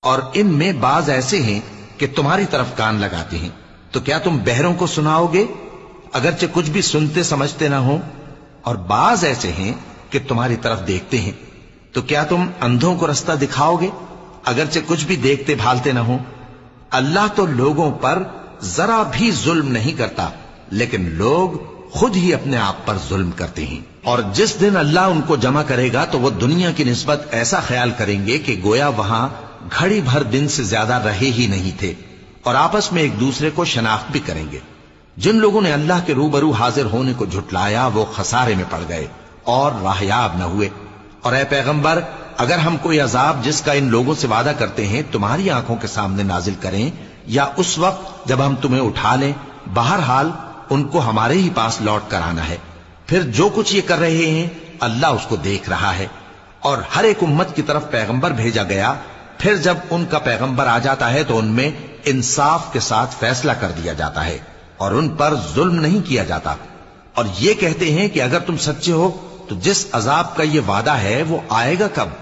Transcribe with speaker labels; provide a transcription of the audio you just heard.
Speaker 1: اور ان میں بعض ایسے ہیں کہ تمہاری طرف کان لگاتے ہیں، تو کیا تم بہروں کو سناؤ گے اگرچہ کچھ بھی سنتے سمجھتے نہ ہو؟ اور بعض ایسے ہیں کہ تمہاری طرف دیکھتے ہیں، تو کیا تم اندھوں کو رستہ دکھاؤ گے اگرچہ کچھ بھی دیکھتے بھالتے نہ ہو؟ اللہ تو لوگوں پر ذرا بھی ظلم نہیں کرتا، لیکن لوگ خود ہی اپنے آپ پر ظلم کرتے ہیں۔ اور جس دن اللہ ان کو جمع کرے گا تو وہ دنیا کی نسبت ایسا خیال کریں گے کہ گویا وہاں گھڑی بھر دن سے زیادہ رہے ہی نہیں تھے، اور آپس میں ایک دوسرے کو شناخت بھی کریں گے۔ جن لوگوں نے اللہ کے روبرو حاضر ہونے کو جھٹلایا وہ خسارے میں پڑ گئے اور راہیاب نہ ہوئے۔ اور اے پیغمبر، اگر ہم کوئی عذاب جس کا ان لوگوں سے وعدہ کرتے ہیں تمہاری آنکھوں کے سامنے نازل کریں یا اس وقت جب ہم تمہیں اٹھا لیں، بہرحال ان کو ہمارے ہی پاس لوٹ کر آنا ہے۔ پھر جو کچھ یہ کر رہے ہیں اللہ اس کو دیکھ رہا ہے۔ اور ہر ایک امت کی طرف پیغمبر بھیجا گیا، پھر جب ان کا پیغمبر آ جاتا ہے تو ان میں انصاف کے ساتھ فیصلہ کر دیا جاتا ہے اور ان پر ظلم نہیں کیا جاتا۔ اور یہ کہتے ہیں کہ اگر تم سچے ہو تو جس عذاب کا یہ وعدہ ہے وہ آئے گا کب؟